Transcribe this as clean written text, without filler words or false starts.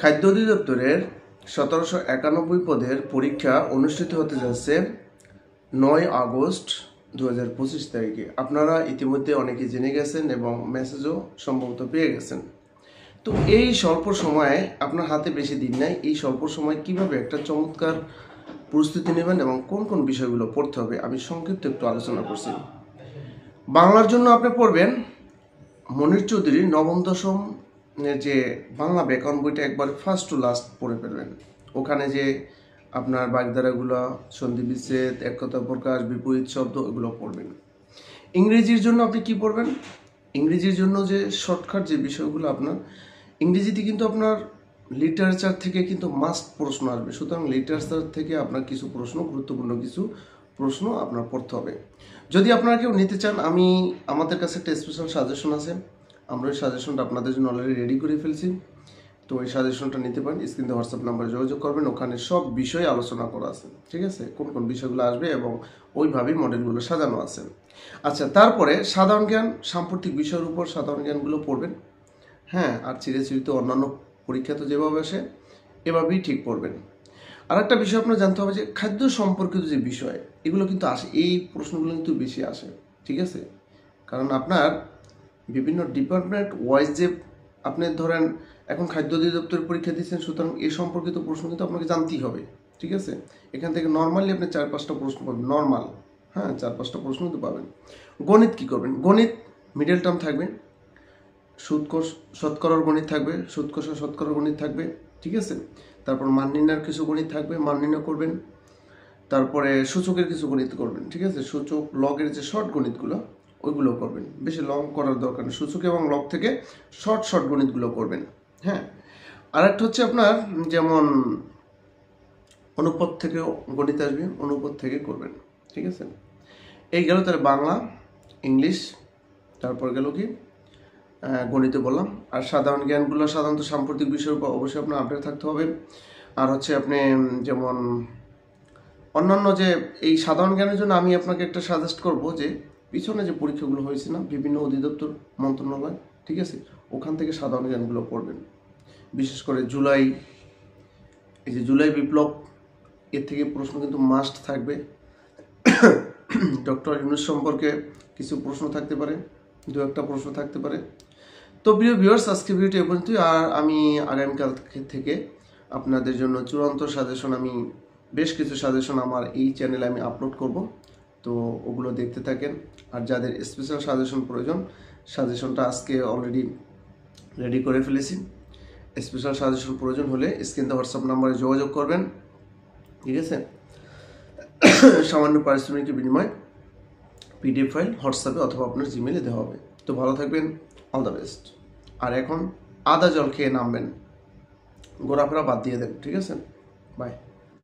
খাদ্য অধিদপ্তরের 1791 পদের পরীক্ষা অনুষ্ঠিত হতে যাচ্ছে 9 আগস্ট 2025 তারিখে। আপনারা ইতিমধ্যে অনেকে জেনে গেছেন এবং মেসেজও সম্ভবত পেয়ে গেছেন। তো এই স্বল্প সময়ে আপনার হাতে বেশি দিন নাই, এই স্বল্প সময় কিভাবে একটা চমৎকার প্রস্তুতি নেবেন এবং কোন কোন বিষয়গুলো পড়তে হবে আমি সংক্ষিপ্ত একটু আলোচনা করছি। বাংলার জন্য আপনি পড়বেন মনির চৌধুরীর নবম দশম যে বাংলা ব্যাকরণ বইটা একবার ফার্স্ট টু লাস্ট পড়ে ফেলবেন। ওখানে যে আপনার বাগধারাগুলো, সন্ধি বিচ্ছেদ, একতা প্রকাশ, বিপরীত শব্দ এগুলো পড়বেন। ইংরেজির জন্য আপনি কি পড়বেন? ইংরেজির জন্য যে শর্টকাট যে বিষয়গুলো আপনার ইংরেজিতে কিন্তু আপনার লিটারেচার থেকে কিন্তু মাস্ট প্রশ্ন আসবে, সুতরাং লিটারেচার থেকে আপনার কিছু প্রশ্ন, গুরুত্বপূর্ণ কিছু প্রশ্ন আপনার পড়তে হবে। যদি আপনারা কেউ নিতে চান, আমাদের কাছে একটা স্পেশাল সাজেশন আছে, আমরা ওই সাজেশনটা আপনাদের জন্য অলরেডি রেডি করে ফেলছি। তো ওই সাজেশনটা নিতে পারেন, স্ক্রিনে হোয়াটসঅ্যাপ নাম্বারে যোগাযোগ করবেন, ওখানে সব বিষয়ে আলোচনা করা আছে, ঠিক আছে, কোন কোন বিষয়গুলো আসবে এবং ওইভাবেই মডেলগুলো সাজানো আছে। আচ্ছা, তারপরে সাধারণ জ্ঞান, সাম্প্রতিক বিষয়ের উপর সাধারণ জ্ঞানগুলো পড়বেন। হ্যাঁ, আর চিরাচরিত অন্যান্য পরীক্ষা তো যেভাবে আসে এভাবেই ঠিক পড়বেন। আর একটা বিষয় আপনার জানতে হবে যে খাদ্য সম্পর্কিত যে বিষয় এগুলো কিন্তু আসে, এই প্রশ্নগুলো কিন্তু বেশি আসে, ঠিক আছে, কারণ আপনার বিভিন্ন ডিপার্টমেন্ট ওয়াইজ যে আপনি ধরেন এখন খাদ্য অধিদপ্তরের পরীক্ষা দিচ্ছেন, সুতরাং এই সম্পর্কিত প্রশ্ন কিন্তু আপনাকে জানতেই হবে, ঠিক আছে। এখান থেকে নর্মালি আপনি 4-5টা প্রশ্ন পাবেন, নর্মাল, হ্যাঁ 4-5টা প্রশ্ন কিন্তু পাবেন। গণিত কি করবেন? গণিত মিডল টার্ম থাকবে, শতকরার গণিত থাকবে, সুৎকষা শতকরার গণিত থাকবে, ঠিক আছে। তারপর মান নির্ণয়ের কিছু গণিত থাকবে, মান নির্ণয় করবেন। তারপরে সূচকের কিছু গণিত করবেন, ঠিক আছে, সূচক লগের যে শর্ট গণিতগুলো ওইগুলো করবেন, বেশি লং করার দরকার নেই, সূচক এবং লগ থেকে শর্ট গণিতগুলো করবেন। হ্যাঁ, আর একটা হচ্ছে আপনার যেমন অনুপাত থেকে গণিত আসবে, অনুপাত থেকে করবেন, ঠিক আছে। এই গেল তাহলে বাংলা, ইংলিশ, তারপর গেল কি গণিতে বললাম। আর সাধারণ জ্ঞানগুলো সাধারণত সাম্প্রতিক বিষয়ের উপর অবশ্যই আপনার আপডেট থাকতে হবে। আর হচ্ছে আপনি যেমন অন্যান্য যে এই সাধারণ জ্ঞানের জন্য আমি আপনাকে একটা সাজেস্ট করব যে পিছনে যে পরীক্ষাগুলো হয়েছে না বিভিন্ন অধিদপ্তর মন্ত্রণালয়, ঠিক আছে, ওখান থেকে সাধারণ জ্ঞানগুলো পড়বেন। বিশেষ করে এই যে জুলাই বিপ্লব, এর থেকে প্রশ্ন কিন্তু মাস্ট থাকবে। ডক্টর ইউনূস সম্পর্কে কিছু প্রশ্ন থাকতে পারে, 2-1টা প্রশ্ন থাকতে পারে। তো প্রিয় ভিউয়ার্স, আজকে ভিডিওটি এ পর্যন্তই। আর আমি আগামীকাল থেকে আপনাদের জন্য চূড়ান্ত সাজেশন, আমি বেশ কিছু সাজেশন আমার এই চ্যানেলে আমি আপলোড করব, তো ওগুলো দেখতে থাকেন। আর যাদের স্পেশাল সাজেশন প্রয়োজন, সাজেশনটা আজকে অলরেডি রেডি করে ফেলেছি। স্পেশাল সাজেশন প্রয়োজন হলে স্ক্রিনে হোয়াটসঅ্যাপ নাম্বারে যোগাযোগ করবেন, ঠিক আছে। সামান্য পারিশ্রমিকের বিনিময়ে পিডিএফ ফাইল হোয়াটসঅ্যাপে অথবা আপনার জিমেলে দেওয়া হবে। তো ভালো থাকবেন, অল দ্য বেস্ট। আর এখন আদা জল খেয়ে নামবেন, ঘোরাফেরা বাদ দিয়ে দেন, ঠিক আছে, বাই।